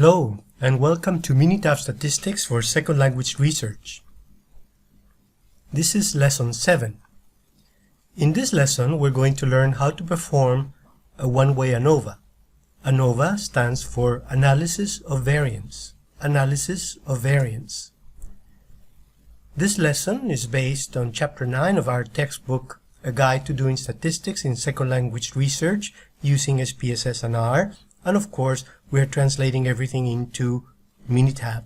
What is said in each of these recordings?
Hello, and welcome to Minitab Statistics for Second Language Research. This is Lesson 7. In this lesson, we're going to learn how to perform a one-way ANOVA. ANOVA stands for Analysis of Variance. Analysis of Variance. This lesson is based on Chapter 9 of our textbook, A Guide to Doing Statistics in Second Language Research using SPSS and R, and of course, we are translating everything into Minitab.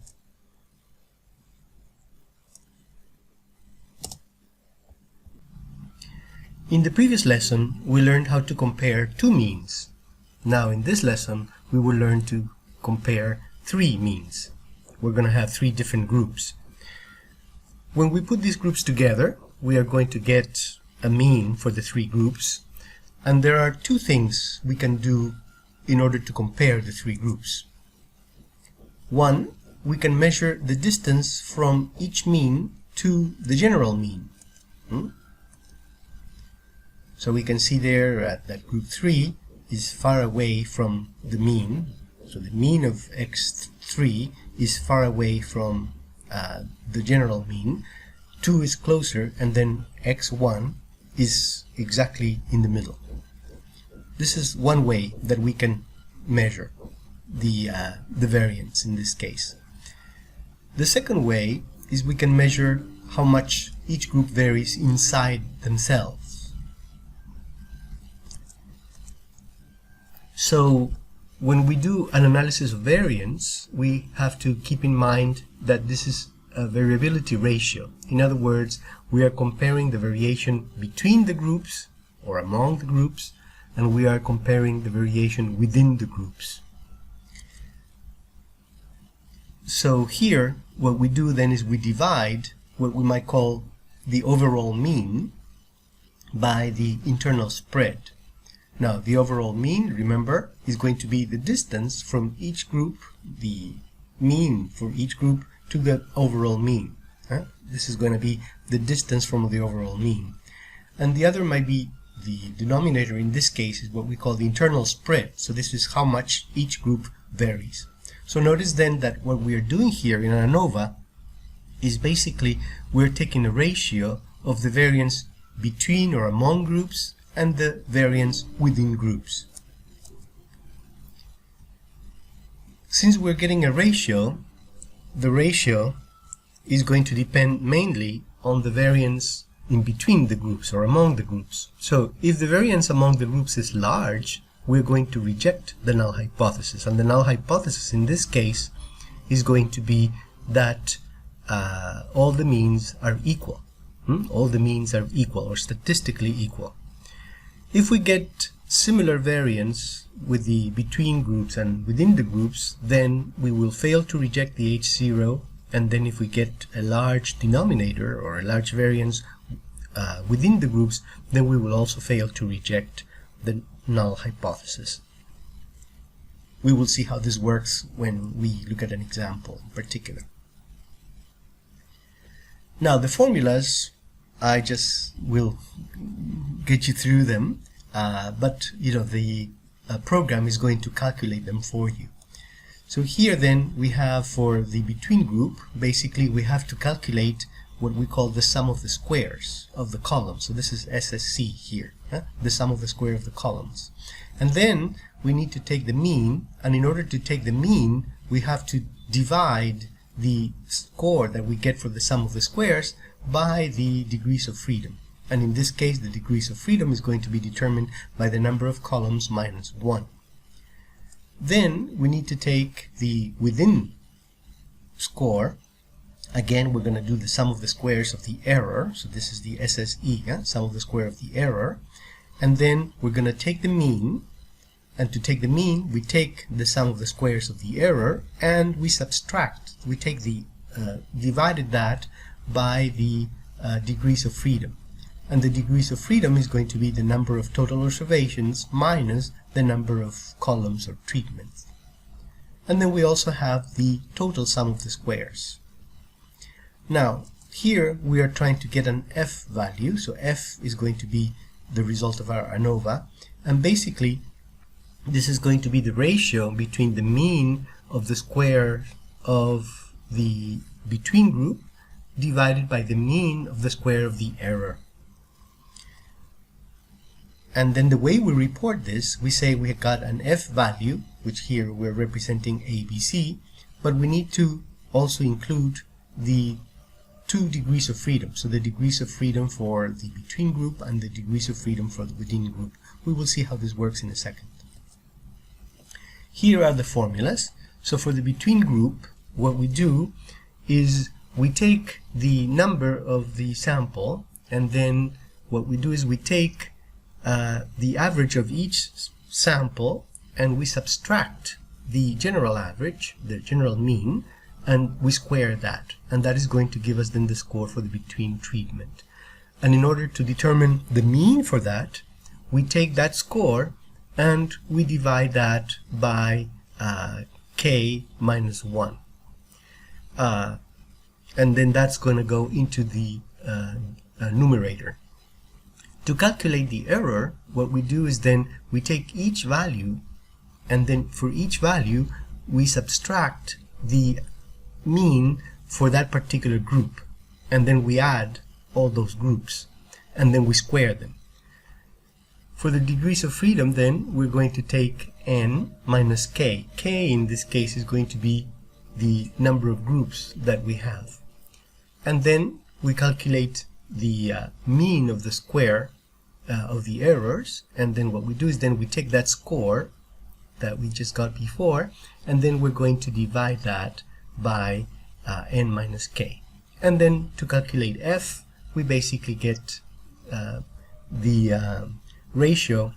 In the previous lesson, we learned how to compare two means. Now in this lesson, we will learn to compare three means. We're going to have three different groups. When we put these groups together, we are going to get a mean for the three groups. And there are two things we can do in order to compare the three groups. One, we can measure the distance from each mean to the general mean. So we can see there that group 3 is far away from the mean. So the mean of x3 is far away from the general mean. 2 is closer, and then x1 is exactly in the middle. This is one way that we can measure the variance in this case. The second way is we can measure how much each group varies inside themselves. So when we do an analysis of variance, we have to keep in mind that this is a variability ratio. In other words, we are comparing the variation between the groups or among the groups, and we are comparing the variation within the groups. So here, what we do then is we divide what we might call the overall mean by the internal spread. Now, the overall mean, remember, is going to be the distance from each group, the mean for each group, to the overall mean. This is going to be the distance from the overall mean. And the other might be the denominator. In this case is what we call the internal spread. So this is how much each group varies. So notice then that what we are doing here in ANOVA is basically we're taking a ratio of the variance between or among groups and the variance within groups. Since we're getting a ratio, the ratio is going to depend mainly on the variance in between the groups or among the groups. So if the variance among the groups is large, we're going to reject the null hypothesis. And the null hypothesis in this case is going to be that all the means are equal. All the means are equal or statistically equal. If we get similar variance with the between groups and within the groups, then we will fail to reject the H0. And then if we get a large denominator or a large variance within the groups, then we will also fail to reject the null hypothesis. We will see how this works when we look at an example in particular. Now the formulas, I just will get you through them, but the program is going to calculate them for you. So here then we have for the between group, basically we have to calculate what we call the sum of the squares of the columns. So this is SSC here, the sum of the square of the columns. And then we need to take the mean, and in order to take the mean, we have to divide the score that we get for the sum of the squares by the degrees of freedom. And in this case, the degrees of freedom is going to be determined by the number of columns minus 1. Then we need to take the within score. Again, we're going to do the sum of the squares of the error. So this is the SSE, sum of the square of the error. And then we're going to take the mean. And to take the mean, we take the sum of the squares of the error and we subtract. We take the divided that by the degrees of freedom. And the degrees of freedom is going to be the number of total observations minus the number of columns or treatments. And then we also have the total sum of the squares. Now, here we are trying to get an f value. So f is going to be the result of our ANOVA. And basically, this is going to be the ratio between the mean of the square of the between group divided by the mean of the square of the error. And then the way we report this, we say we got an f value, which here we're representing ABC, but we need to also include the 2 degrees of freedom. So the degrees of freedom for the between group and the degrees of freedom for the within group. We will see how this works in a second. Here are the formulas. So for the between group, what we do is we take the number of the sample, and then what we do is we take the average of each sample, and we subtract the general average, the general mean, and we square that, and that is going to give us then the score for the between treatment. And in order to determine the mean for that, we take that score and we divide that by k minus 1. And then that's going to go into the numerator. To calculate the error, what we do is then we take each value, and then for each value we subtract the mean for that particular group, and then we add all those groups, and then we square them. For the degrees of freedom, then we're going to take n minus k. K in this case is going to be the number of groups that we have. And then we calculate the mean of the square of the errors, and then what we do is then we take that score that we just got before, and then we're going to divide that by n minus k. And then to calculate f, we basically get the ratio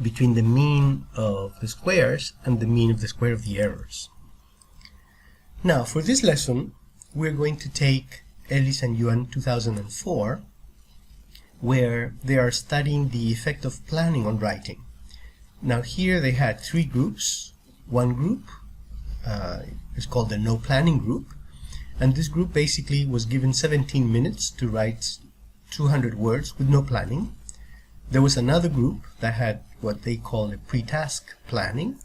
between the mean of the squares and the mean of the square of the errors. Now for this lesson, we're going to take Ellis and Yuan 2004, where they are studying the effect of planning on writing. Now here they had 3 groups. One group is called the no planning group, and this group basically was given 17 minutes to write 200 words with no planning. There was another group that had what they call a pre-task planning,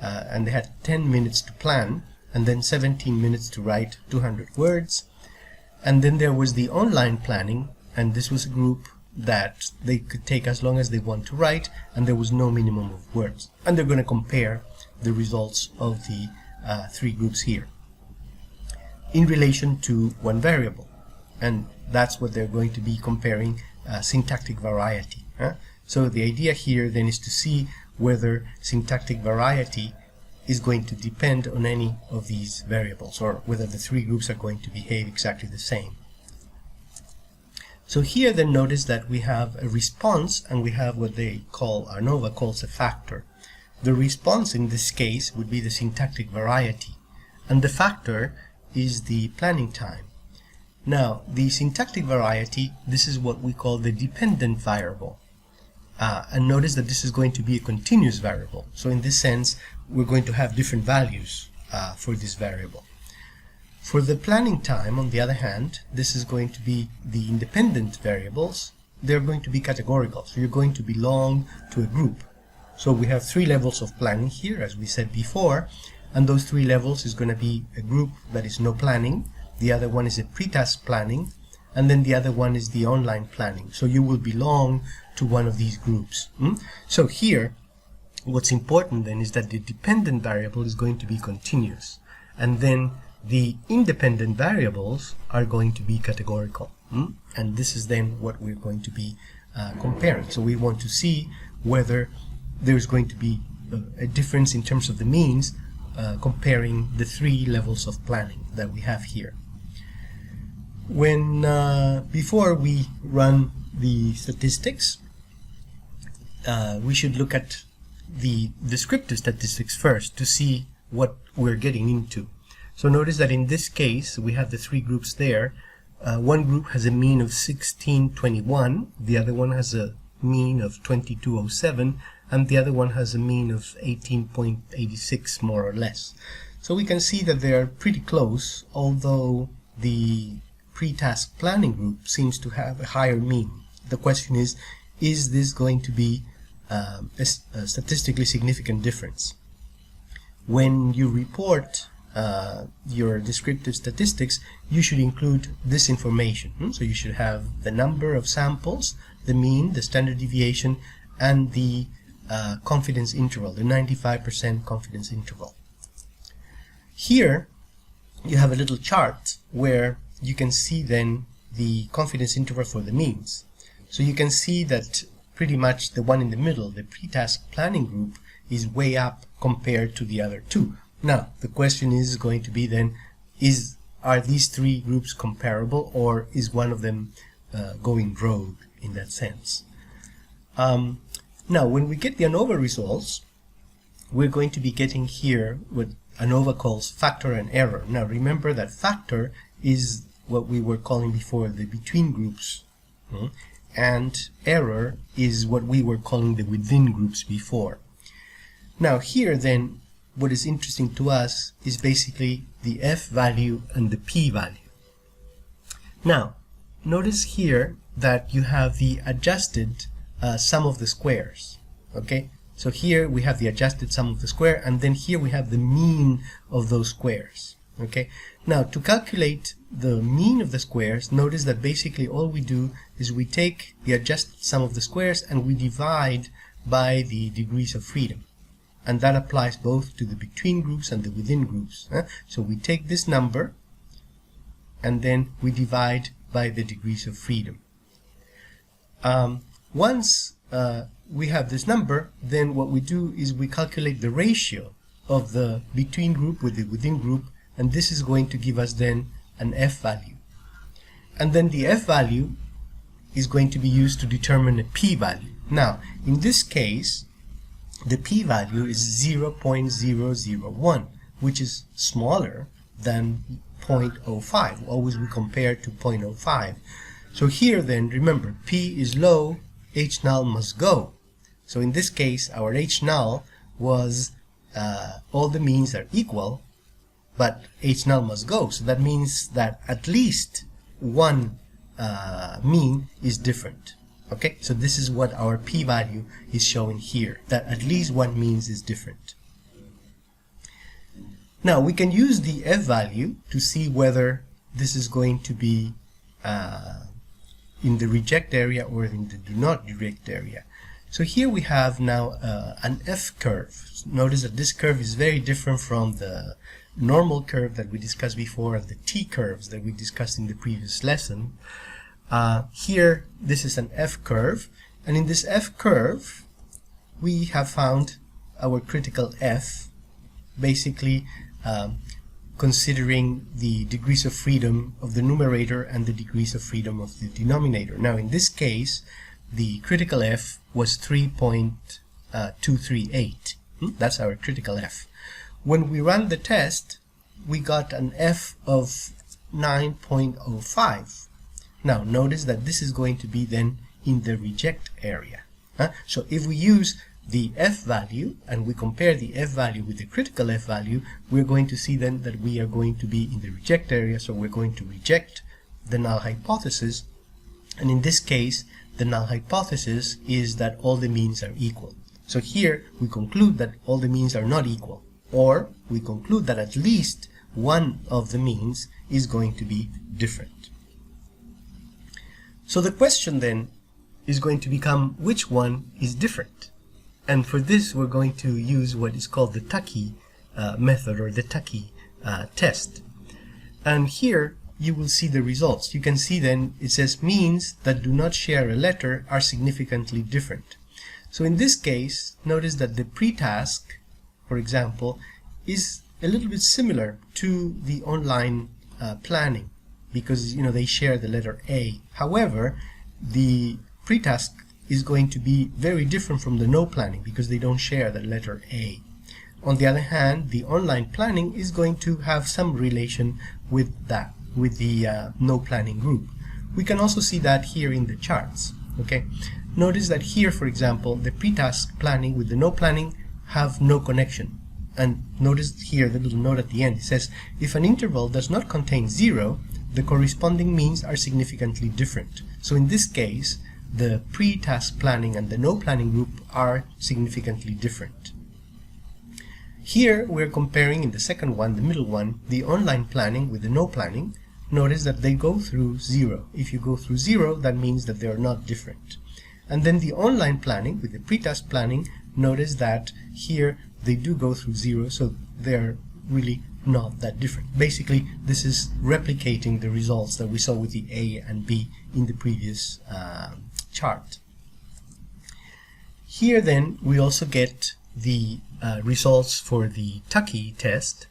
and they had 10 minutes to plan and then 17 minutes to write 200 words. And then there was the online planning, and this was a group that they could take as long as they want to write, and there was no minimum of words. And they're going to compare the results of the 3 groups here in relation to one variable, and that's what they're going to be comparing, syntactic variety. So the idea here then is to see whether syntactic variety is going to depend on any of these variables, or whether the 3 groups are going to behave exactly the same. So here then notice that we have a response, and we have what they call, ANOVA calls a factor. The response in this case would be the syntactic variety, and the factor is the planning time. Now the syntactic variety, this is what we call the dependent variable. And notice that this is going to be a continuous variable. So in this sense, we're going to have different values for this variable. For the planning time, on the other hand, this is going to be the independent variables. They're going to be categorical. So you're going to belong to a group. So we have 3 levels of planning here, as we said before, and those 3 levels is going to be a group that is no planning, the other one is a pre-task planning, and then the other one is the online planning. So you will belong to one of these groups. So here, what's important then is that the dependent variable is going to be continuous, and then the independent variables are going to be categorical. And this is then what we're going to be comparing. So we want to see whether there's going to be a difference in terms of the means, comparing the 3 levels of planning that we have here. When before we run the statistics, we should look at the descriptive statistics first to see what we're getting into. So notice that in this case we have the 3 groups there. One group has a mean of 1621, the other one has a mean of 2207, and the other one has a mean of 18.86 more or less. So we can see that they are pretty close, although the pre-task planning group seems to have a higher mean. The question is this going to be a statistically significant difference? when you report your descriptive statistics, you should include this information. So you should have the number of samples, the mean, the standard deviation, and the confidence interval, the 95% confidence interval. Here you have a little chart where you can see then the confidence interval for the means. So you can see that pretty much the one in the middle, the pre-task planning group, is way up compared to the other two. Now, the question is going to be then, are these three groups comparable, or is one of them going rogue in that sense? Now, when we get the ANOVA results, we're going to be getting here what ANOVA calls factor and error. Now, remember that factor is what we were calling before the between groups, and error is what we were calling the within groups before. Now, here then, what is interesting to us is basically the F value and the P value. Now, notice here that you have the adjusted sum of the squares. Okay, so here we have the adjusted sum of the square, and then here we have the mean of those squares. Okay, now to calculate the mean of the squares, notice that basically all we do is we take the adjusted sum of the squares and we divide by the degrees of freedom. And that applies both to the between groups and the within groups. So we take this number and then we divide by the degrees of freedom. Once we have this number, then what we do is we calculate the ratio of the between group with the within group, and this is going to give us then an F value. And then the F value is going to be used to determine a P value. Now, in this case, the P value is 0.001, which is smaller than 0.05. Always we compare to 0.05. So here then, remember, P is low, H null must go. So in this case, our H null was all the means are equal, but H null must go. So that means that at least one mean is different. Okay, so this is what our p-value is showing here, that at least one means is different. Now we can use the f-value to see whether this is going to be in the reject area or in the do not reject area. So here we have now an f-curve. Notice that this curve is very different from the normal curve that we discussed before and the t-curves that we discussed in the previous lesson. Here, this is an f-curve, and in this f-curve, we have found our critical f, basically considering the degrees of freedom of the numerator and the degrees of freedom of the denominator. Now, in this case, the critical f was 3.238. That's our critical f. When we ran the test, we got an f of 9.05. Now notice that this is going to be then in the reject area. So if we use the f value and we compare the f value with the critical f value, we're going to see then that we are going to be in the reject area, so we're going to reject the null hypothesis. And in this case, the null hypothesis is that all the means are equal. So here we conclude that all the means are not equal, or we conclude that at least one of the means is going to be different. So the question then is going to become which one is different. And for this we're going to use what is called the Tukey method, or the Tukey test. And here you will see the results. You can see then it says means that do not share a letter are significantly different. So in this case, notice that the pre-task, for example, is a little bit similar to the online planning, because they share the letter A. However, the pre-task is going to be very different from the no planning because they don't share the letter A. On the other hand, the online planning is going to have some relation with that, with the no planning group. We can also see that here in the charts. Okay, notice that here, for example, the pre-task planning with the no planning have no connection. And notice here the little note at the end. It says if an interval does not contain 0, the corresponding means are significantly different. So in this case, the pre-task planning and the no planning group are significantly different. Here we're comparing in the second one, the middle one, the online planning with the no planning. Notice that they go through 0. If you go through 0, that means that they're not different. And then the online planning with the pre-task planning, notice that here they do go through 0, so they're really not that different. Basically, this is replicating the results that we saw with the A and B in the previous chart. Here then we also get the results for the Tucky test,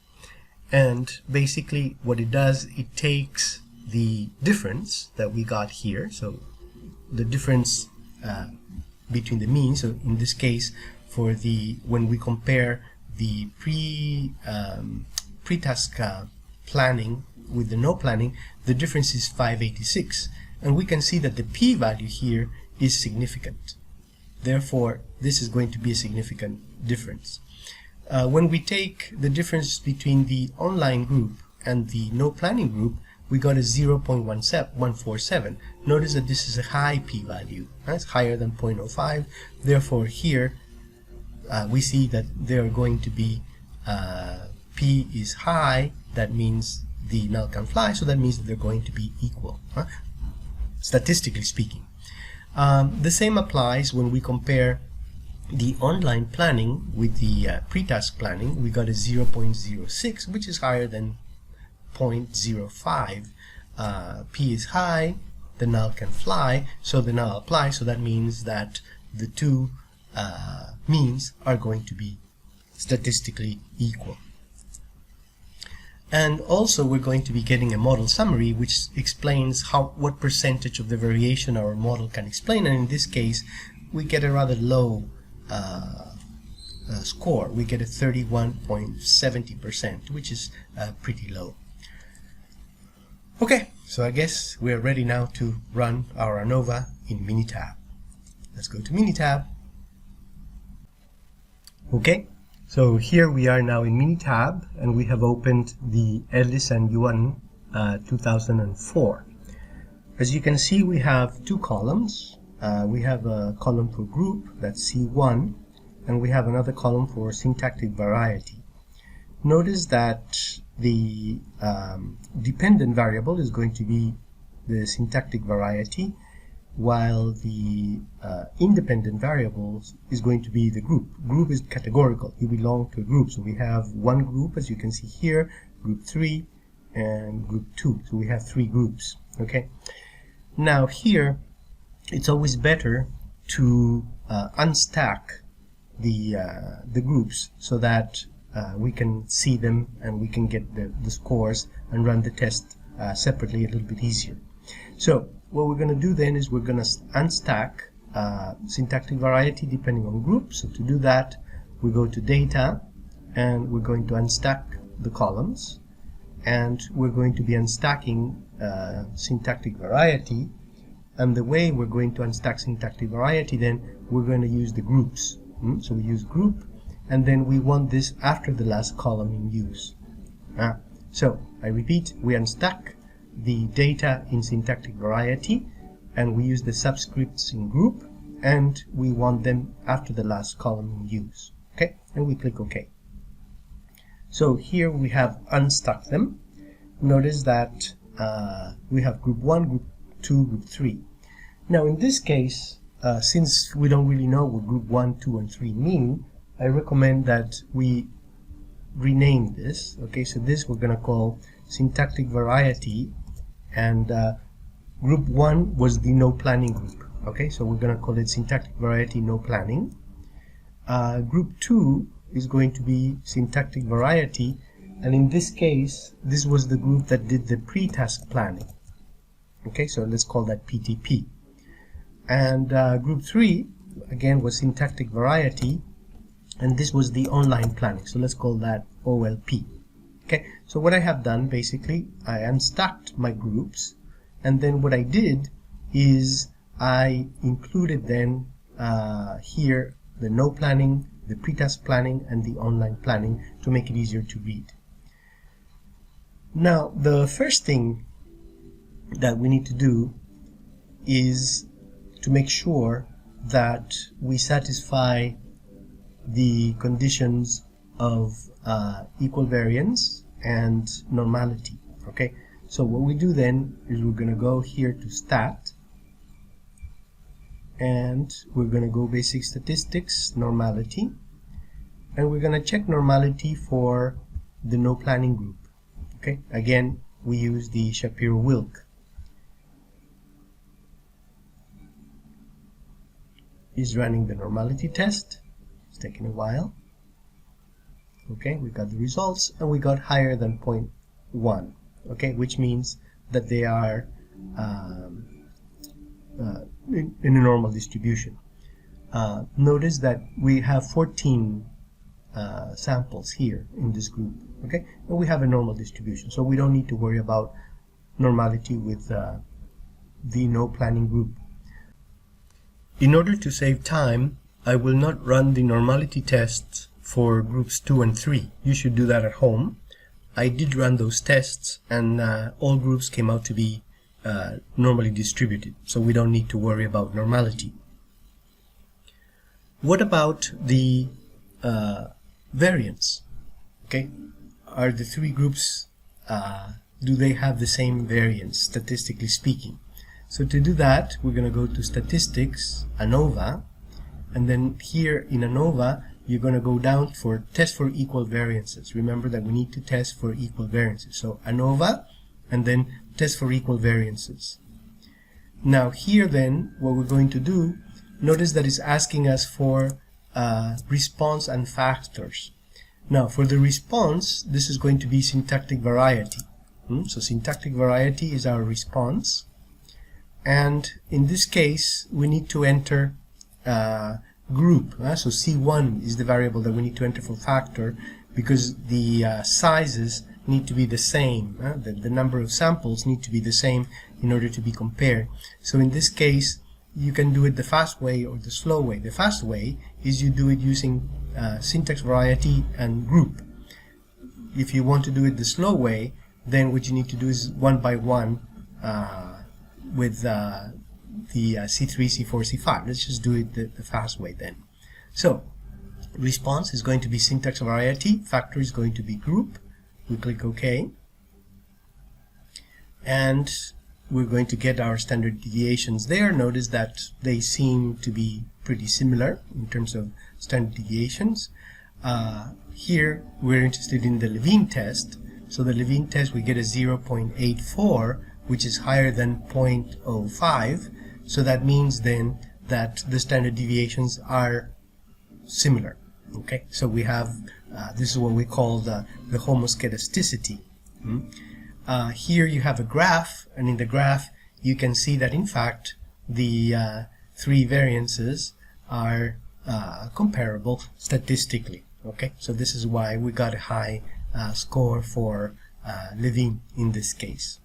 and basically what it does, it takes the difference that we got here, so the difference between the mean, so in this case for the when we compare the pre-task planning with the no planning, the difference is 586, and we can see that the p-value here is significant. Therefore, this is going to be a significant difference. When we take the difference between the online group and the no planning group, we got a 0.147. Notice that this is a high p-value. It's higher than 0.05. Therefore, here we see that they're going to be p is high. That means the null can fly. So that means that they're going to be equal, statistically speaking. The same applies when we compare the online planning with the pre-task planning. We got a 0.06, which is higher than 0.05. P is high, the null can fly, so the null applies, so that means that the two means are going to be statistically equal. And also we're going to be getting a model summary which explains what percentage of the variation our model can explain, and in this case we get a rather low score. We get a 31.70%, which is pretty low. Okay, so I guess we're ready now to run our ANOVA in Minitab. Let's go to Minitab. Okay, so here we are now in Minitab, and we have opened the Ellis and Yuan 2004. As you can see, we have two columns. We have a column for group, that's C1, and we have another column for syntactic variety. Notice that the dependent variable is going to be the syntactic variety, while the independent variable is going to be the group. Group is categorical. You belong to a group. So we have one group, as you can see here, group 3 and group 2. So we have 3 groups. Okay. Now here, it's always better to unstack the groups so that we can see them and we can get the scores and run the test separately a little bit easier. So what we're going to do then is we're going to unstack syntactic variety depending on group. So to do that, we go to data and we're going to unstack the columns, and we're going to be unstacking syntactic variety. And the way we're going to unstack syntactic variety, then we're going to use the groups. So we use group, and then we want this after the last column in use. So I repeat, we unstack the data in syntactic variety, and we use the subscripts in group, and we want them after the last column in use. Okay, and we click OK. So here we have unstuck them. Notice that we have group 1, group 2, group 3. Now in this case, since we don't really know what group 1, 2, and 3 mean, I recommend that we rename this. Okay, so this we're going to call syntactic variety, and group 1 was the no planning group. Okay, so we're going to call it syntactic variety no planning. Group 2 is going to be syntactic variety, and in this case, this was the group that did the pre-task planning. Okay, so let's call that PTP. And group 3 again was syntactic variety, and this was the online planning, so let's call that OLP. Okay, so what I have done, basically, I unstacked my groups, and then what I did is I included then here the no planning, the pre-task planning, and the online planning to make it easier to read. Now, the first thing that we need to do is to make sure that we satisfy the conditions of equal variance and normality. Okay, so what we do then is we're going to go here to stat, and we're going to go basic statistics, normality, and we're going to check normality for the no planning group. Okay, again we use the Shapiro-Wilk. Is running the normality test. It's taking a while. Okay, we got the results, and we got higher than 0.1. Okay, which means that they are in a normal distribution. Notice that we have 14 samples here in this group. Okay, and we have a normal distribution, so we don't need to worry about normality with the no planning group. In order to save time, I will not run the normality tests for groups 2 and 3. You should do that at home. I did run those tests, and all groups came out to be normally distributed, so we don't need to worry about normality. What about the variance? Okay, are the three groups, do they have the same variance, statistically speaking? So to do that, we're going to go to Statistics, ANOVA, and then here in ANOVA, you're going to go down for Test for Equal Variances. Remember that we need to test for equal variances. So ANOVA, and then Test for Equal Variances. Now here then, what we're going to do, notice that it's asking us for response and factors. Now for the response, this is going to be syntactic variety. So syntactic variety is our response. And in this case, we need to enter group. So C1 is the variable that we need to enter for factor, because the sizes need to be the same. The number of samples need to be the same in order to be compared. So in this case, you can do it the fast way or the slow way. The fast way is you do it using syntax variety and group. If you want to do it the slow way, then what you need to do is one by one with the C3, C4, C5. Let's just do it the fast way then. So response is going to be syntax variety, factor is going to be group. We click OK, and we're going to get our standard deviations there. Notice that they seem to be pretty similar in terms of standard deviations. Here we're interested in the Levene test. So the Levene test, we get a 0.84, which is higher than 0.05. So that means then that the standard deviations are similar. Okay, so we have this is what we call the homoscedasticity. Here you have a graph, and in the graph you can see that in fact the three variances are comparable statistically. Okay, so this is why we got a high score for Levene in this case.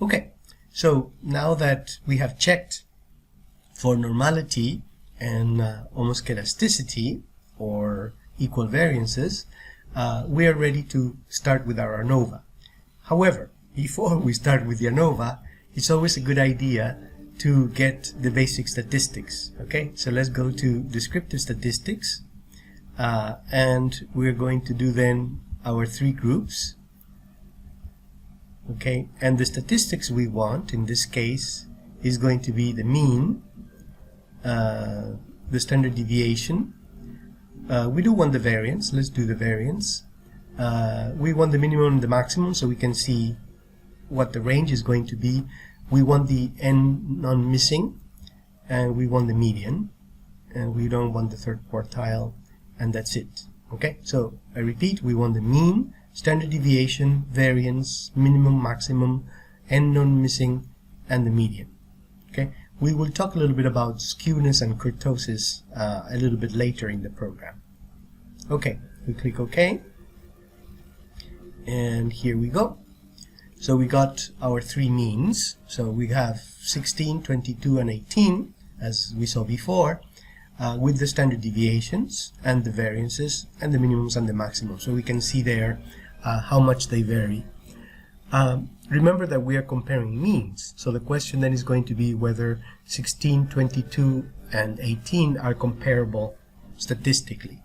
Okay, so now that we have checked for normality and homoscedasticity or equal variances, we are ready to start with our ANOVA. However, before we start with the ANOVA, it's always a good idea to get the basic statistics. Okay, so let's go to descriptive statistics, and we're going to do then our three groups. Okay, and the statistics we want in this case is going to be the mean, the standard deviation. We do want the variance. Let's do the variance. We want the minimum and the maximum, so we can see what the range is going to be. We want the n non-missing, and we want the median, and we don't want the third quartile, and that's it. Okay, so I repeat, we want the mean, standard deviation, variance, minimum, maximum, n non-missing, and the median. Okay, we will talk a little bit about skewness and kurtosis a little bit later in the program. Okay, we click OK, and here we go. So we got our three means. So we have 16, 22, and 18, as we saw before, with the standard deviations and the variances and the minimums and the maximums. So we can see there how much they vary. Remember that we are comparing means, so the question then is going to be whether 16, 22, and 18 are comparable statistically.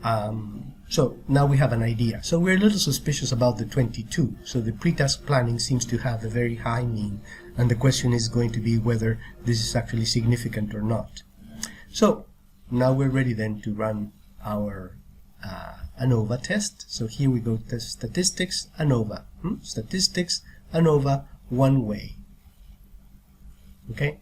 So now we have an idea. So we're a little suspicious about the 22. So the pre-task planning seems to have a very high mean, and the question is going to be whether this is actually significant or not. So now we're ready then to run our ANOVA test. So here we go to statistics, ANOVA. Statistics, ANOVA, one way. Okay.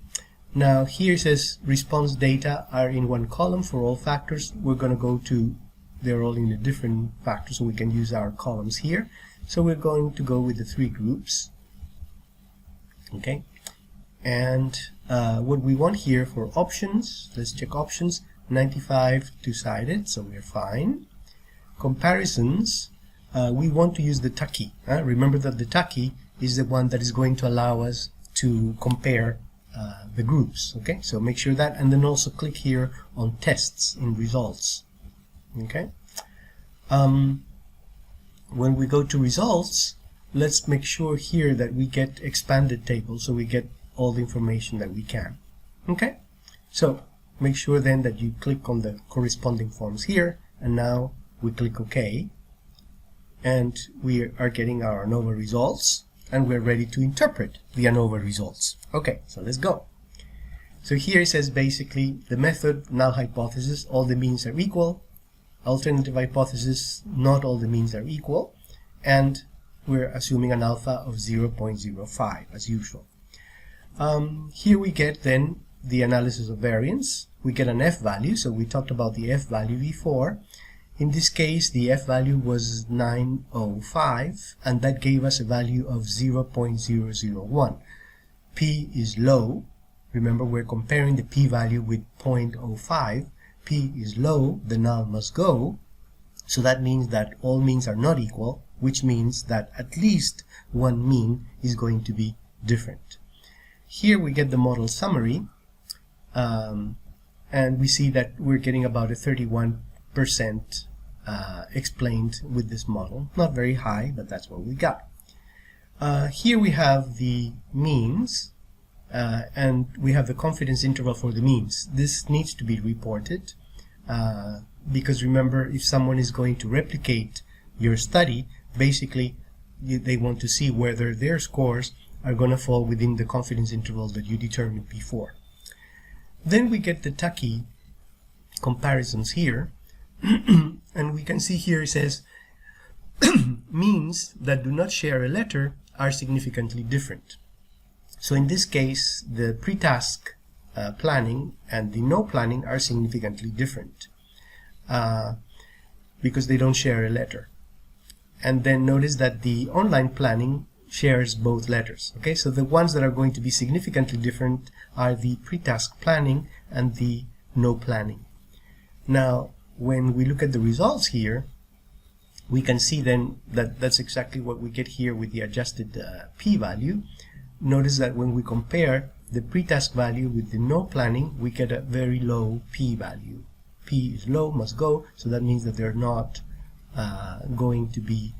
Now here it says response data are in one column for all factors. We're going to go to, they're all in a different factor, so we can use our columns here. So we're going to go with the three groups. Okay. And what we want here for options, let's check options, 95 two-sided, so we're fine. Comparisons, we want to use the Tucky. Remember that the Tucky is the one that is going to allow us to compare the groups. Okay, so make sure that, and then also click here on tests in results. Okay, when we go to results, let's make sure here that we get expanded table, so we get all the information that we can. Okay, so make sure then that you click on the corresponding forms here, and now we click OK, and we are getting our ANOVA results, and we're ready to interpret the ANOVA results. Okay, so let's go. So here it says basically the method, null hypothesis, all the means are equal, alternative hypothesis, not all the means are equal, and we're assuming an alpha of 0.05 as usual. Here we get then the analysis of variance. We get an F value, so we talked about the F value before. In this case, the F value was 905, and that gave us a value of 0.001. P is low. Remember, we're comparing the P value with 0.05. P is low, the null must go. So that means that all means are not equal, which means that at least one mean is going to be different. Here we get the model summary, and we see that we're getting about a 31% explained with this model. Not very high, but that's what we got. Here we have the means, and we have the confidence interval for the means. This needs to be reported because remember, if someone is going to replicate your study, basically they want to see whether their scores are going to fall within the confidence interval that you determined before. Then we get the Tucky comparisons here, and we can see here it says means that do not share a letter are significantly different. So in this case, the pre-task planning and the no planning are significantly different because they don't share a letter. And then notice that the online planning shares both letters. Okay, so the ones that are going to be significantly different are the pre-task planning and the no planning. Now, when we look at the results here, we can see then that that's exactly what we get here with the adjusted p-value. Notice that when we compare the pre-task value with the no planning, we get a very low p-value. P is low, must go, so that means that they're not going to be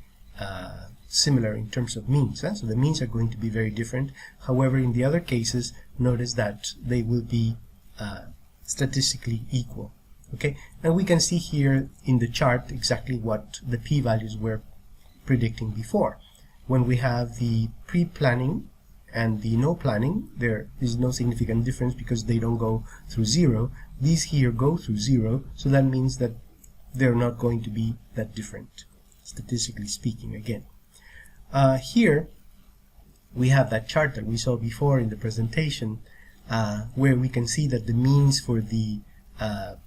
similar in terms of means. So the means are going to be very different. However, in the other cases, notice that they will be statistically equal. Okay, and we can see here in the chart exactly what the p-values were predicting before. When we have the pre-planning and the no planning, there is no significant difference because they don't go through zero. These here go through zero, so that means that they're not going to be that different, statistically speaking again. Here we have that chart that we saw before in the presentation where we can see that the means for the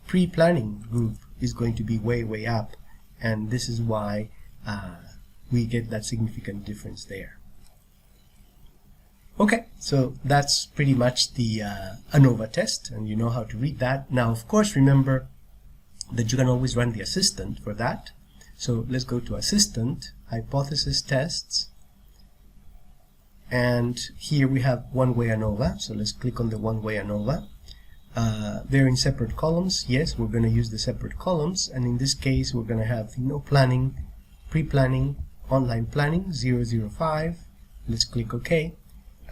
pre-planning group is going to be way up, and this is why we get that significant difference there. Okay, so that's pretty much the ANOVA test, and you know how to read that. Now, of course, remember that you can always run the assistant for that. So let's go to assistant, hypothesis tests, and here we have one-way ANOVA. So let's click on the one-way ANOVA. They're in separate columns. Yes, we're going to use the separate columns, and in this case we're going to have no planning, pre-planning, online planning 005. Let's click OK,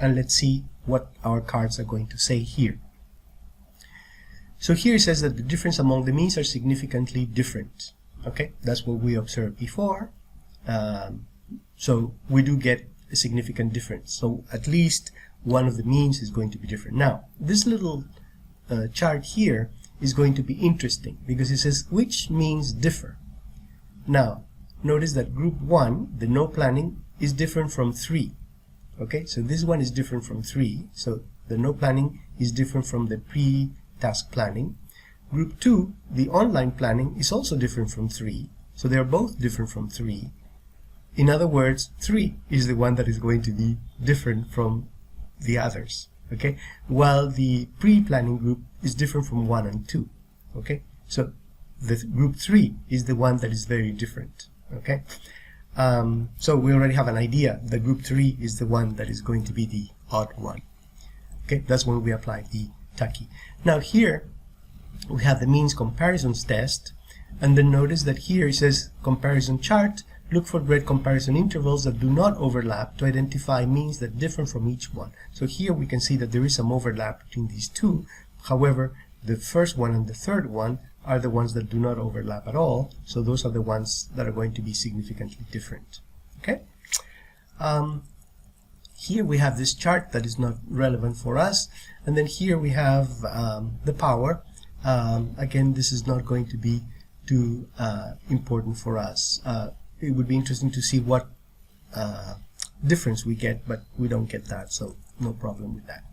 and let's see what our cards are going to say here. So here it says that the difference among the means are significantly different. Okay, that's what we observed before. So we do get a significant difference. So at least one of the means is going to be different. Now, this little chart here is going to be interesting because it says which means differ. Now, notice that group 1, the no planning, is different from 3. Okay, so this one is different from 3. So the no planning is different from the pre-task planning. Group 2, the online planning, is also different from 3. So they are both different from 3. In other words, 3 is the one that is going to be different from the others. Okay, while the pre-planning group is different from 1 and 2. Okay, so the group 3 is the one that is very different. Okay, so we already have an idea that group 3 is the one that is going to be the odd one. Okay, that's when we apply the Taki. Now here we have the means comparisons test, and then notice that here it says comparison chart. Look for red comparison intervals that do not overlap to identify means that differ from each one. So here we can see that there is some overlap between these two. However, the first one and the third one are the ones that do not overlap at all. So those are the ones that are going to be significantly different. Okay. Here we have this chart that is not relevant for us. And then here we have the power. Again, this is not going to be too important for us. It would be interesting to see what difference we get, but we don't get that, so no problem with that.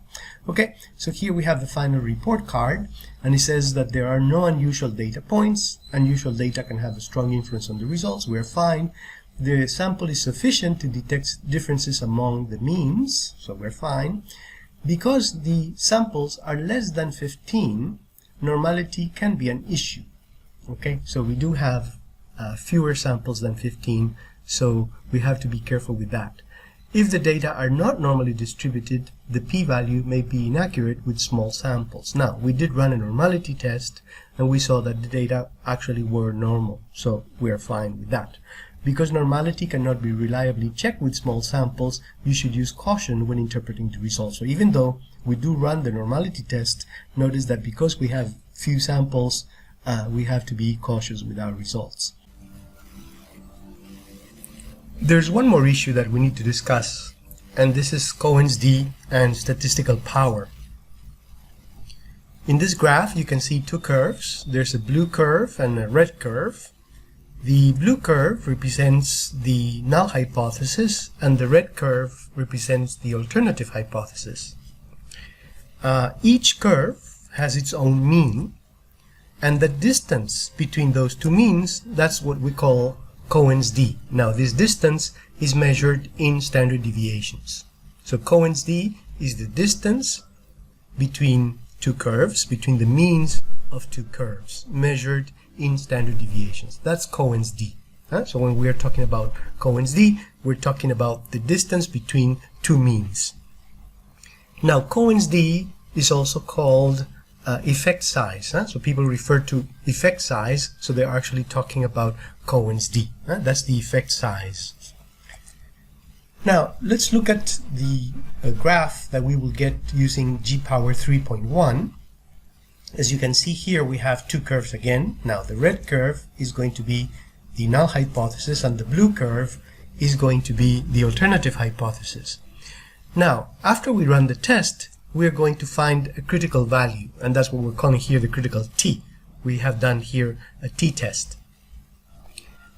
Okay, so here we have the final report card, and it says that there are no unusual data points. Unusual data can have a strong influence on the results. We're fine. The sample is sufficient to detect differences among the means, so we're fine. Because the samples are less than 15, normality can be an issue. Okay, so we do have fewer samples than 15, so we have to be careful with that. If the data are not normally distributed, the p-value may be inaccurate with small samples. Now, we did run a normality test, and we saw that the data actually were normal, so we are fine with that. Because normality cannot be reliably checked with small samples, you should use caution when interpreting the results. So even though we do run the normality test, notice that because we have few samples, we have to be cautious with our results. There's one more issue that we need to discuss, and this is Cohen's d and statistical power. In this graph, you can see two curves. There's a blue curve and a red curve. The blue curve represents the null hypothesis, and the red curve represents the alternative hypothesis. Each curve has its own mean, and the distance between those two means, that's what we call Cohen's d. Now, this distance is measured in standard deviations. So Cohen's d is the distance between two curves, between the means of two curves, measured in standard deviations. That's Cohen's d. So when we are talking about Cohen's d, we're talking about the distance between two means. Now, Cohen's d is also called effect size. So people refer to effect size, so they're actually talking about Cohen's d. That's the effect size. Now, let's look at the graph that we will get using g power 3.1. As you can see here, we have two curves again. Now, the red curve is going to be the null hypothesis, and the blue curve is going to be the alternative hypothesis. Now, after we run the test, we are going to find a critical value, and that's what we're calling here the critical t. We have done here a t-test.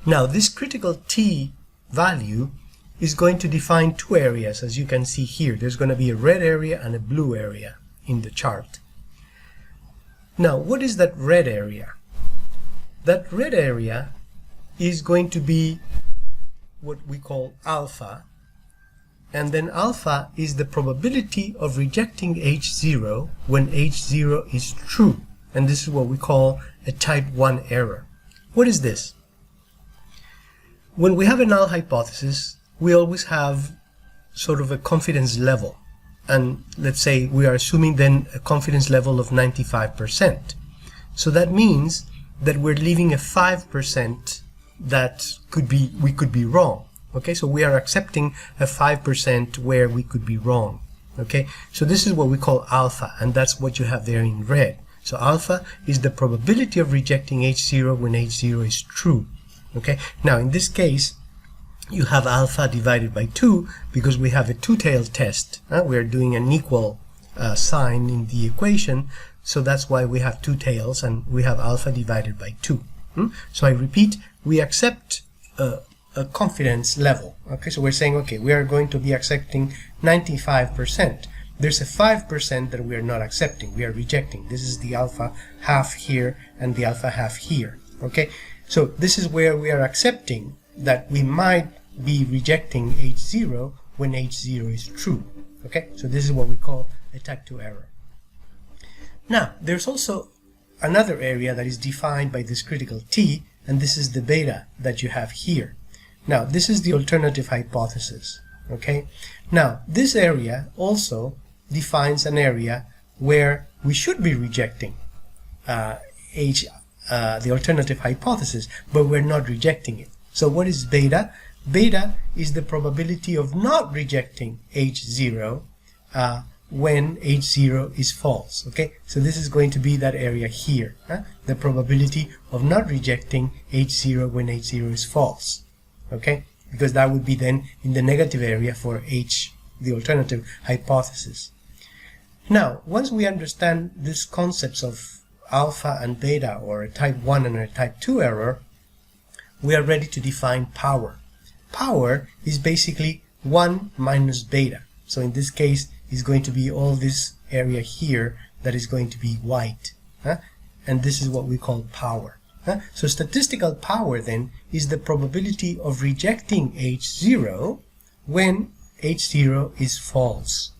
Now, this critical t value is going to define two areas, as you can see here. There's going to be a red area and a blue area in the chart. Now, what is that red area? That red area is going to be what we call alpha, and then alpha is the probability of rejecting H0 when H0 is true, and this is what we call a type 1 error. What is this? When we have a null hypothesis, we always have sort of a confidence level, and let's say we are assuming then a confidence level of 95%. So that means that we're leaving a 5% that we could be wrong. Okay, so we are accepting a 5% where we could be wrong. Okay, so this is what we call alpha, and that's what you have there in red. So alpha is the probability of rejecting H0 when H0 is true. Okay, now in this case you have alpha divided by 2 because we have a two-tailed test. We are doing an equal sign in the equation, so that's why we have two tails and we have alpha divided by 2. So I repeat, we accept a confidence level. Okay, so we're saying, okay, we are going to be accepting 95%. There's a 5% that we are not accepting, we are rejecting. This is the alpha half here and the alpha half here. Okay, so this is where we are accepting that we might be rejecting H0 when H0 is true. Okay, so this is what we call a type 2 error. Now, there's also another area that is defined by this critical T, and this is the beta that you have here. Now, this is the alternative hypothesis. Okay, now this area also defines an area where we should be rejecting the alternative hypothesis, but we're not rejecting it. So what is beta? Beta is the probability of not rejecting H0 when H0 is false. Okay, so this is going to be that area here, the probability of not rejecting H0 when H0 is false. Okay, because that would be then in the negative area for H, the alternative hypothesis. Now, once we understand these concepts of alpha and beta, or a type 1 and a type 2 error, we are ready to define power. Power is basically 1 minus beta. So in this case, is going to be all this area here that is going to be white. And this is what we call power. So statistical power then is the probability of rejecting H0 when H0 is false.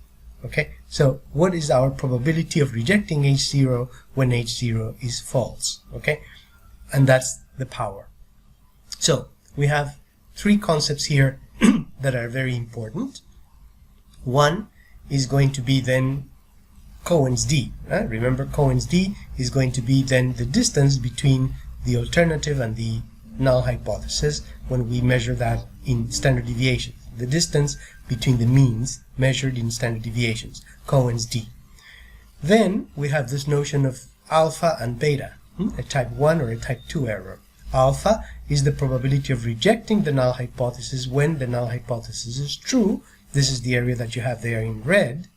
Okay, so what is our probability of rejecting H0 when H0 is false? Okay, and that's the power. So we have three concepts here that are very important. One is going to be then Cohen's d. Remember, Cohen's d is going to be then the distance between the alternative and the null hypothesis when we measure that in standard deviations. The distance between the means measured in standard deviations, Cohen's d. Then we have this notion of alpha and beta, a type 1 or a type 2 error. Alpha is the probability of rejecting the null hypothesis when the null hypothesis is true. This is the area that you have there in red.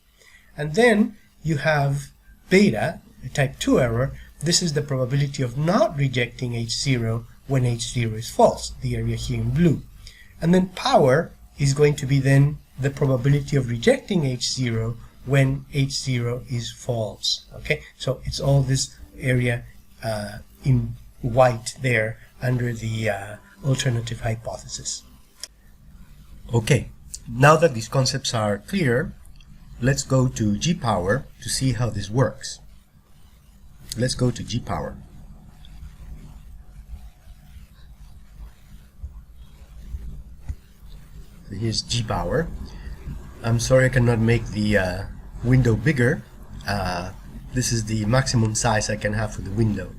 And then you have beta, a type 2 error. This is the probability of not rejecting H0 when H0 is false, the area here in blue. And then power is going to be then the probability of rejecting H0 when H0 is false. Okay, so it's all this area in white there under the alternative hypothesis. Okay, now that these concepts are clear, let's go to G power to see how this works. Let's go to G power. So here's G power. I'm sorry I cannot make the window bigger. This is the maximum size I can have for the window.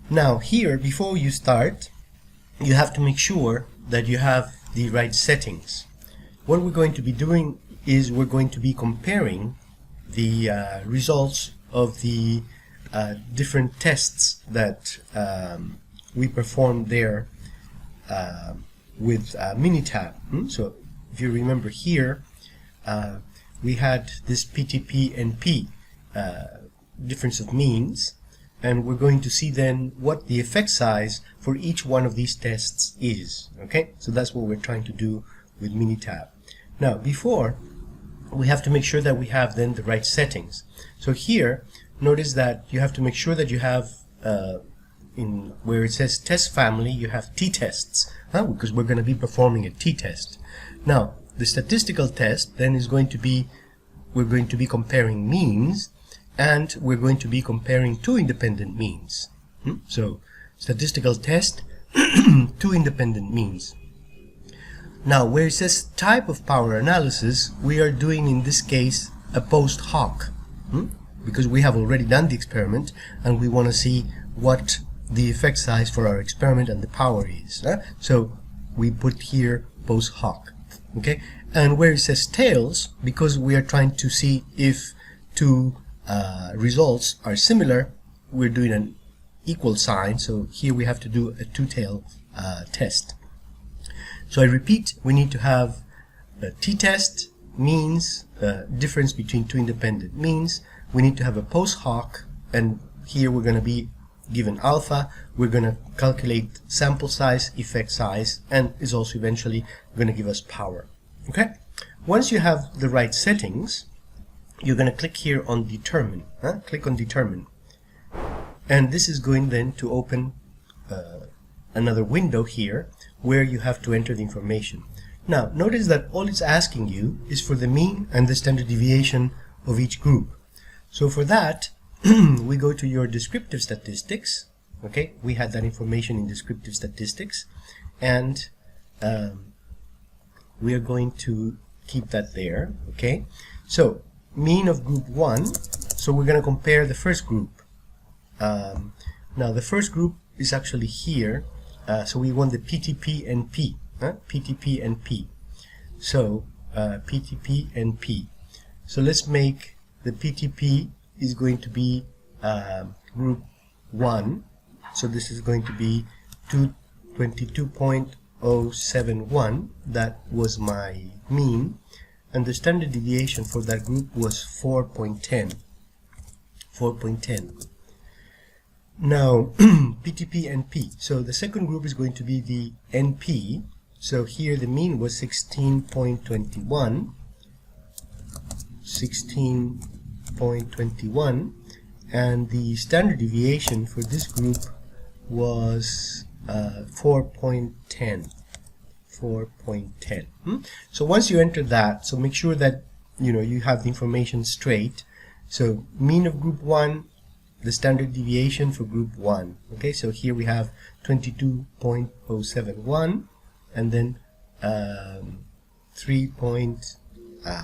Now here, before you start, you have to make sure that you have the right settings. What we're going to be doing is we're going to be comparing the results of the different tests that we performed there with Minitab. So if you remember here, we had this PTP-NP difference of means, and we're going to see then what the effect size for each one of these tests is. Okay, so that's what we're trying to do with Minitab. Now, before, we have to make sure that we have then the right settings. So here, notice that you have to make sure that you have in where it says test family, you have t-tests, because we're going to be performing a t-test. Now, the statistical test then is going to be, we're going to be comparing means, and we're going to be comparing two independent means. So, statistical test, two independent means. Now, where it says type of power analysis, we are doing in this case a post hoc, because we have already done the experiment and we want to see what the effect size for our experiment and the power is. So we put here post hoc. Okay, and where it says tails, because we are trying to see if two results are similar, we're doing an equal sign. So here we have to do a two-tail test. So I repeat, we need to have a t-test, means, difference between two independent means. We need to have a post hoc, and here we're going to be given alpha. We're going to calculate sample size, effect size, and is also eventually going to give us power. Okay? Once you have the right settings, you're going to click here on determine. Click on determine. And this is going then to open another window here where you have to enter the information. Now, notice that all it's asking you is for the mean and the standard deviation of each group. So for that, we go to your descriptive statistics. Okay, we had that information in descriptive statistics, and we are going to keep that there. Okay, so mean of group 1. So we're going to compare the first group. Now the first group is actually here, so we want the PTP and P. PTP and P. So PTP and P. So let's make the PTP is going to be group 1. So this is going to be 22.071. That was my mean, and the standard deviation for that group was 4.10. 4.10. Now PTP and P. So the second group is going to be the NP. So here the mean was 16.21. 16.21, and the standard deviation for this group was 4.10. 4.10. So once you enter that, so make sure that you have the information straight. So mean of group 1, the standard deviation for group 1. Okay, so here we have 22.071, and then 3.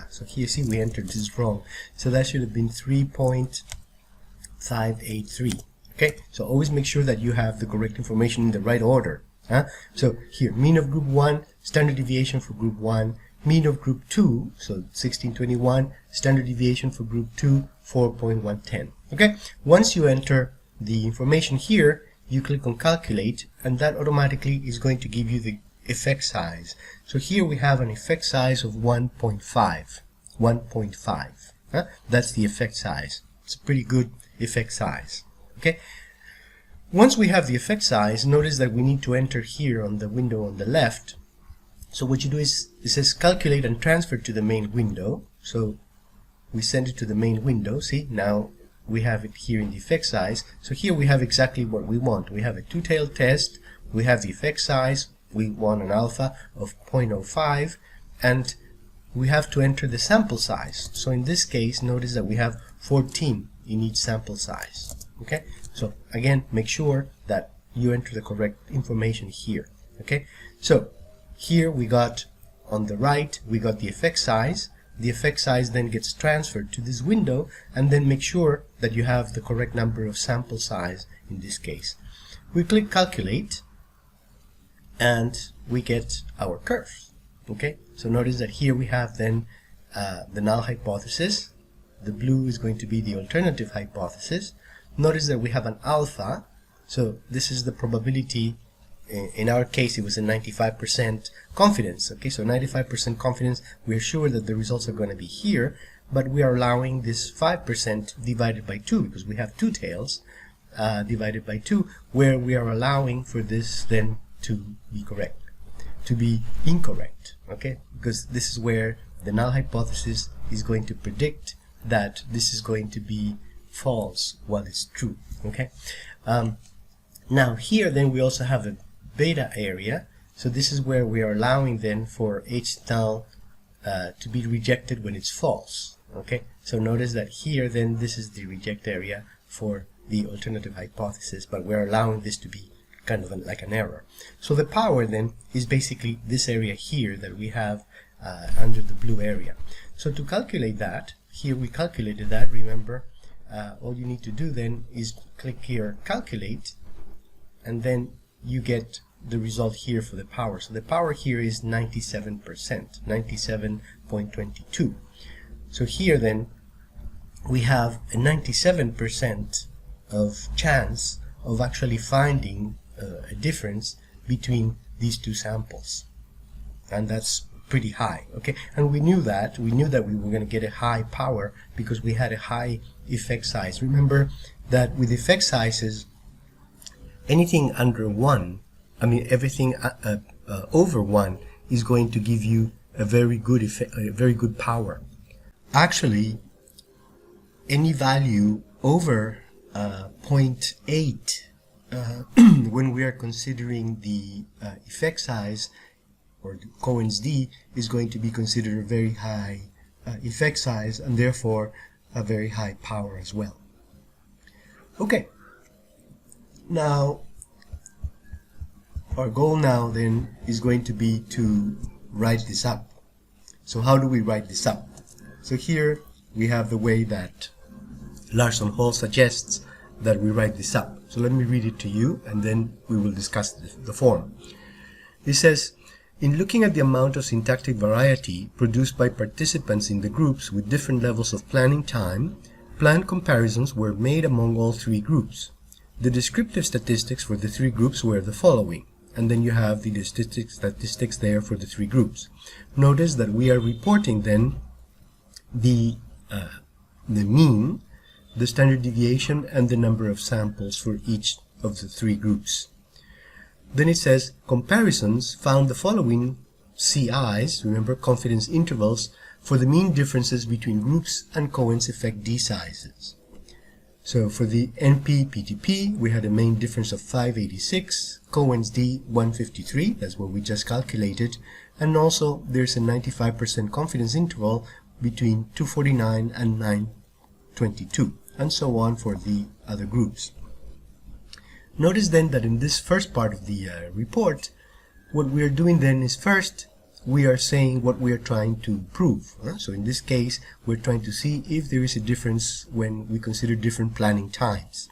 So here, see, we entered this wrong. So that should have been 3.583. Okay, so always make sure that you have the correct information in the right order. So here, mean of group 1, standard deviation for group 1, mean of group 2, so 1621, standard deviation for group 2, 4.110. Okay, once you enter the information here, you click on calculate, and that automatically is going to give you the effect size. So here we have an effect size of 1.5. 1.5. That's the effect size. It's a pretty good effect size. Okay. Once we have the effect size, notice that we need to enter here on the window on the left. So what you do is, it says calculate and transfer to the main window. So we send it to the main window. See, now we have it here in the effect size. So here we have exactly what we want. We have a two-tailed test. We have the effect size. We want an alpha of 0.05, and we have to enter the sample size. So in this case, notice that we have 14 in each sample size. Okay, so again, make sure that you enter the correct information here. Okay, so here we got on the right, we got the effect size. The effect size then gets transferred to this window, and then make sure that you have the correct number of sample size in this case. We click calculate, and we get our curve. Okay, so notice that here we have then the null hypothesis. The blue is going to be the alternative hypothesis. Notice that we have an alpha, so this is the probability. In our case, it was a 95% confidence. Okay, so 95% confidence, we're sure that the results are going to be here, but we are allowing this 5% divided by 2, because we have two tails divided by 2, where we are allowing for this then to be correct, to be incorrect. Okay, because this is where the null hypothesis is going to predict that this is going to be false while it's true. Okay, now here then we also have a beta area. So this is where we are allowing then for H null to be rejected when it's false. Okay, so notice that here then this is the reject area for the alternative hypothesis, but we're allowing this to be kind of like an error. So the power then is basically this area here that we have under the blue area. So to calculate that, here we calculated that, remember, all you need to do then is click here calculate, and then you get the result here for the power. So the power here is 97%, 97.22. So here then we have a 97% of chance of actually finding a difference between these two samples, and that's pretty high. Okay, and we knew that we were going to get a high power because we had a high effect size. Remember that with effect sizes, anything under 1, I mean everything over 1 is going to give you a very good effect, a very good power. Actually, any value over 0.8 when we are considering the effect size, or the Cohen's d, is going to be considered a very high effect size, and therefore a very high power as well. Okay, now our goal now then is going to be to write this up. So how do we write this up? So here we have the way that Larson Hall suggests that we write this up. So let me read it to you, and then we will discuss the form. It says, in looking at the amount of syntactic variety produced by participants in the groups with different levels of planning time, planned comparisons were made among all 3 groups. The descriptive statistics for the 3 groups were the following, and then you have the statistics there for the 3 groups. Notice that we are reporting then the mean, the standard deviation, and the number of samples for each of the 3 groups. Then it says, comparisons found the following CIs, remember, confidence intervals, for the mean differences between groups and Cohen's effect d sizes. So for the NP-PTP, we had a mean difference of 586, Cohen's d 153, that's what we just calculated, and also there's a 95% confidence interval between 249 and 922, and so on for the other groups. Notice then that in this first part of the report, what we are doing then is first we are saying what we are trying to prove. So in this case, we're trying to see if there is a difference when we consider different planning times.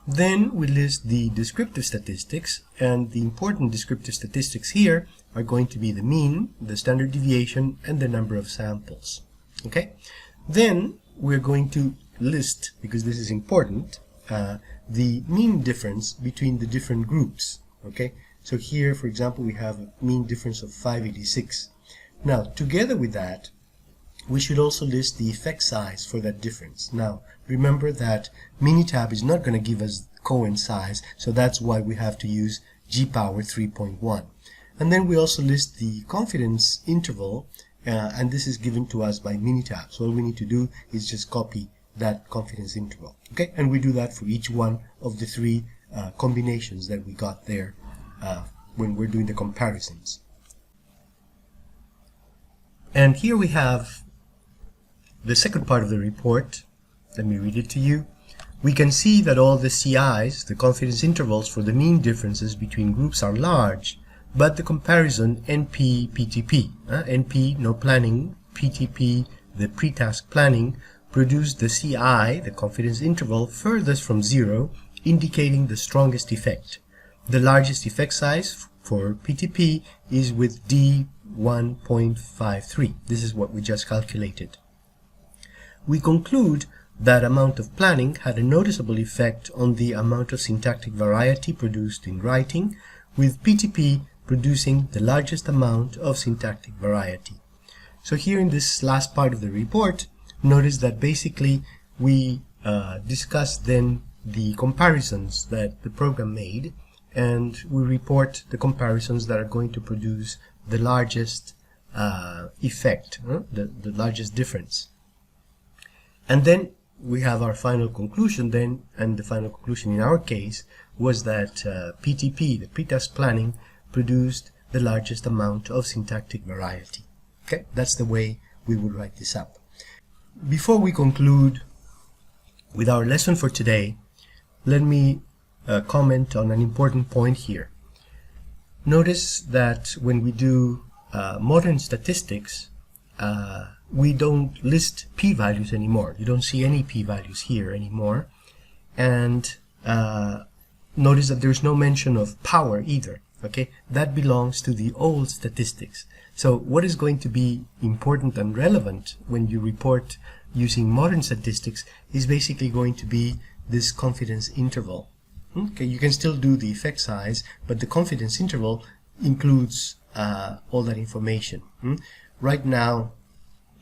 Then we list the descriptive statistics, and the important descriptive statistics here are going to be the mean, the standard deviation, and the number of samples. Okay? Then we're going to list, because this is important, the mean difference between the different groups. Okay, so here, for example, we have a mean difference of 586. Now, together with that, we should also list the effect size for that difference. Now, remember that Minitab is not going to give us Cohen size, so that's why we have to use G power 3.1. And then we also list the confidence interval, and this is given to us by Minitab. So all we need to do is just copy that confidence interval. Okay, and we do that for each one of the 3 combinations that we got there when we're doing the comparisons. And here we have the second part of the report. Let me read it to you. We can see that all the CIs, the confidence intervals for the mean differences between groups, are large, but the comparison NP-PTP, NP, no planning, PTP, the pre-task planning, produced the CI, the confidence interval, furthest from 0, indicating the strongest effect. The largest effect size for PTP is with D 1.53. This is what we just calculated. We conclude that amount of planning had a noticeable effect on the amount of syntactic variety produced in writing, with PTP producing the largest amount of syntactic variety. So here in this last part of the report, notice that basically we discussed then the comparisons that the program made, and we report the comparisons that are going to produce the largest effect, the largest difference. And then we have our final conclusion then, and the final conclusion in our case was that PTP, the pre-task planning, produced the largest amount of syntactic variety. Okay, that's the way we would write this up. Before we conclude with our lesson for today, let me comment on an important point here. Notice that when we do modern statistics, we don't list p-values anymore. You don't see any p-values here anymore. And notice that there's no mention of power either. Okay, that belongs to the old statistics. So what is going to be important and relevant when you report using modern statistics is basically going to be this confidence interval. Okay, you can still do the effect size, but the confidence interval includes all that information. Right now,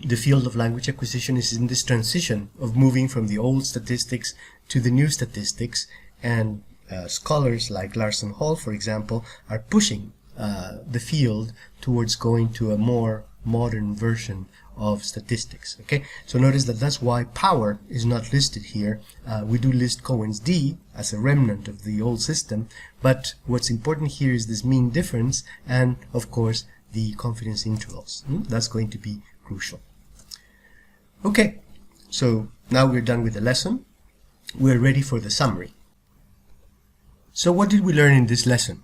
the field of language acquisition is in this transition of moving from the old statistics to the new statistics, and scholars like Larson Hall, for example, are pushing the field towards going to a more modern version of statistics. Okay, so notice that that's why power is not listed here. We do list Cohen's d as a remnant of the old system, but what's important here is this mean difference and, of course, the confidence intervals. That's going to be crucial. Okay, so now we're done with the lesson. We're ready for the summary. So what did we learn in this lesson?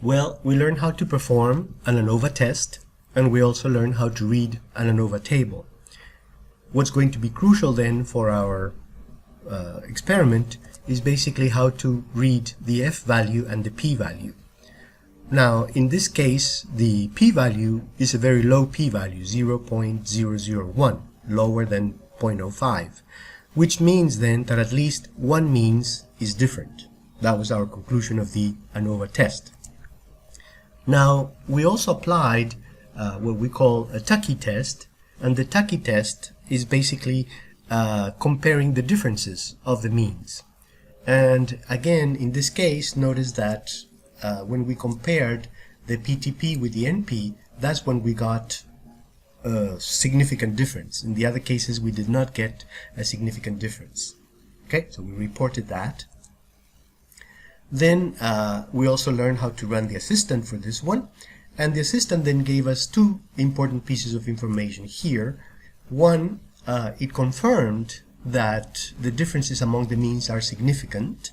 Well, we learned how to perform an ANOVA test, and we also learned how to read an ANOVA table. What's going to be crucial then for our experiment is basically how to read the f value and the p value. Now, in this case, the p-value is a very low p-value, 0.001, lower than 0.05, which means then that at least one means is different. That was our conclusion of the ANOVA test. Now, we also applied what we call a Tuckey test, and the Tuckey test is basically comparing the differences of the means. And again, in this case, notice that when we compared the PTP with the NP, that's when we got a significant difference. In the other cases, we did not get a significant difference. Okay, so we reported that. Then we also learned how to run the assistant for this one, and the assistant then gave us two important pieces of information here. One, it confirmed that the differences among the means are significant.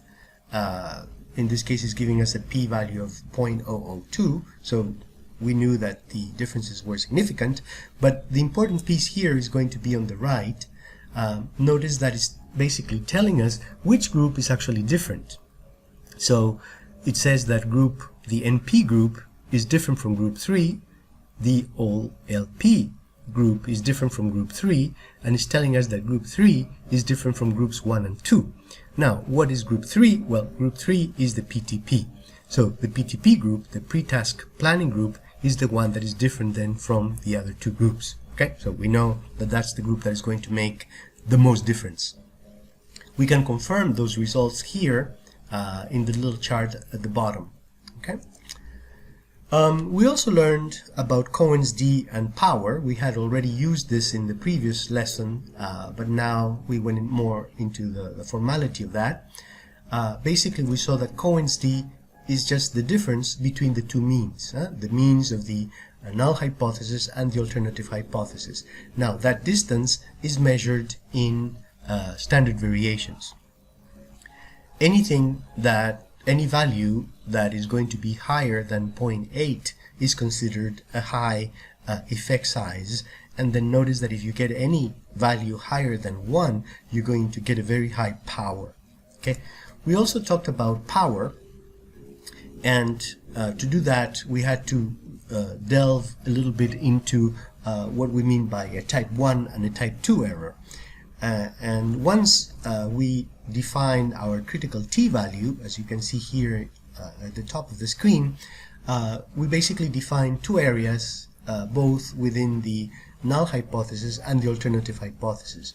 In this case, it's giving us a p-value of 0.002, so we knew that the differences were significant, but the important piece here is going to be on the right. Notice that it's basically telling us which group is actually different. So it says that the NP group is different from group 3, the OLP group is different from group 3, and it's telling us that group 3 is different from groups 1 and 2. Now, what is group 3? Well, group 3 is the PTP. So the PTP group, the pre-task planning group, is the one that is different then from the other two groups. Okay, so we know that that's the group that is going to make the most difference. We can confirm those results here in the little chart at the bottom. Okay. We also learned about Cohen's d and power. We had already used this in the previous lesson, but now we went more into the formality of that. Basically, we saw that Cohen's d is just the difference between the two means, the means of the null hypothesis and the alternative hypothesis. Now, that distance is measured in standard variations. Any value that is going to be higher than 0.8 is considered a high effect size, and then notice that if you get any value higher than 1, you're going to get a very high power. Okay. We also talked about power, and to do that we had to delve a little bit into what we mean by a type 1 and a type 2 error. And once we define our critical t-value, as you can see here at the top of the screen, we basically define two areas, both within the null hypothesis and the alternative hypothesis.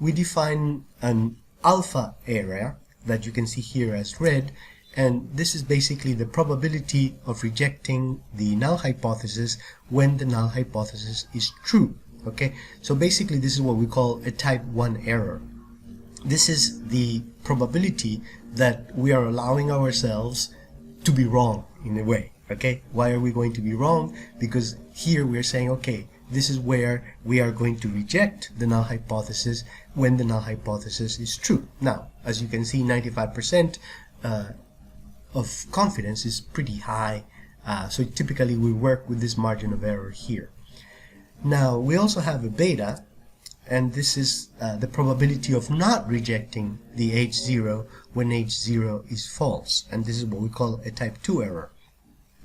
We define an alpha area that you can see here as red, and this is basically the probability of rejecting the null hypothesis when the null hypothesis is true. Okay, so basically this is what we call a type 1 error. This is the probability that we are allowing ourselves to be wrong in a way. Okay, why are we going to be wrong? Because here we are saying, okay, this is where we are going to reject the null hypothesis when the null hypothesis is true. Now, as you can see, 95% of confidence is pretty high, so typically we work with this margin of error here. Now, we also have a beta, and this is the probability of not rejecting the H0 when H0 is false, and this is what we call a type 2 error.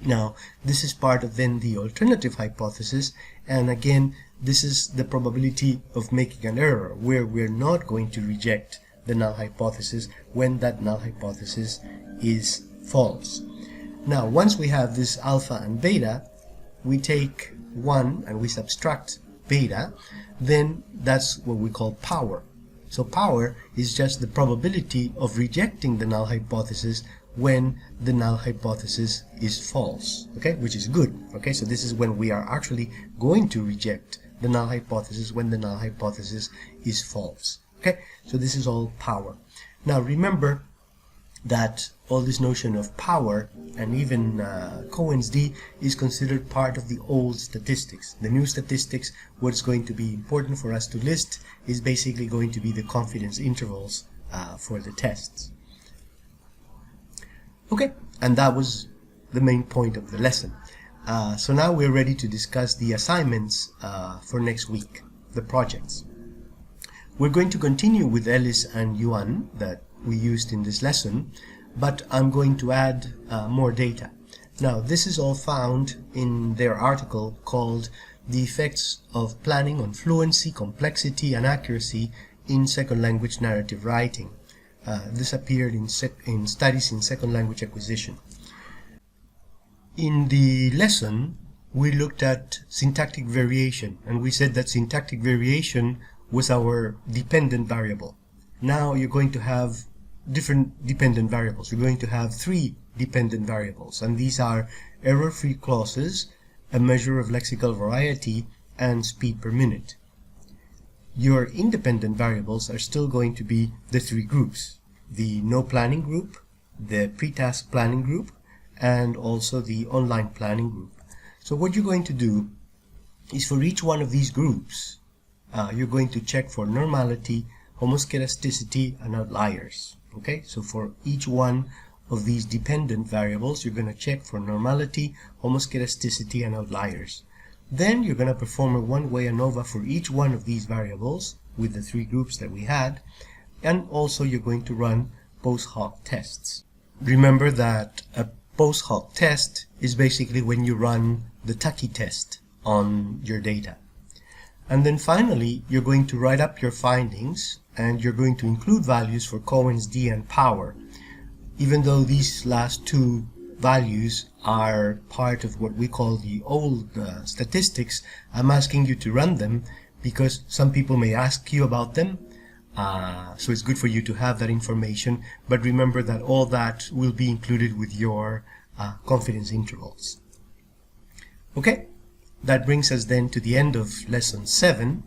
Now, this is part of then the alternative hypothesis, and again, this is the probability of making an error where we're not going to reject the null hypothesis when that null hypothesis is false. Now, once we have this alpha and beta, we take 1 and we subtract beta, then that's what we call power. So power is just the probability of rejecting the null hypothesis when the null hypothesis is false, okay, which is good. Okay, so this is when we are actually going to reject the null hypothesis when the null hypothesis is false. Okay, so this is all power. Now remember that all this notion of power and even Cohen's d is considered part of the old statistics. The new statistics, what's going to be important for us to list is basically going to be the confidence intervals for the tests. Okay, and that was the main point of the lesson. So now we're ready to discuss the assignments for next week, the projects. We're going to continue with Ellis and Yuan that we used in this lesson, but I'm going to add more data. Now, this is all found in their article called The Effects of Planning on Fluency, Complexity, and Accuracy in Second Language Narrative Writing. This appeared in Studies in Second Language Acquisition. In the lesson, we looked at syntactic variation, and we said that syntactic variation was our dependent variable. Now you're going to have different dependent variables. You're going to have 3 dependent variables, and these are error-free clauses, a measure of lexical variety, and speed per minute. Your independent variables are still going to be the 3 groups: the no planning group, the pre-task planning group, and also the online planning group. So what you're going to do is, for each one of these groups, you're going to check for normality, homoscedasticity, and outliers. Okay, so for each one of these dependent variables, you're going to check for normality, homoscedasticity, and outliers. Then you're going to perform a one-way ANOVA for each one of these variables with the 3 groups that we had, and also you're going to run post hoc tests. Remember that a post hoc test is basically when you run the Tucky test on your data. And then finally, you're going to write up your findings, and you're going to include values for Cohen's d and power. Even though these last 2 values are part of what we call the old statistics, I'm asking you to run them because some people may ask you about them. So it's good for you to have that information, but remember that all that will be included with your confidence intervals. Okay, that brings us then to the end of lesson 7.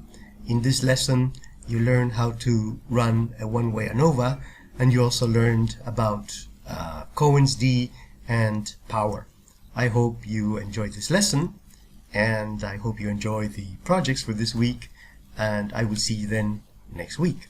In this lesson, you learned how to run a one-way ANOVA, and you also learned about Cohen's d and power. I hope you enjoyed this lesson, and I hope you enjoy the projects for this week, and I will see you then next week.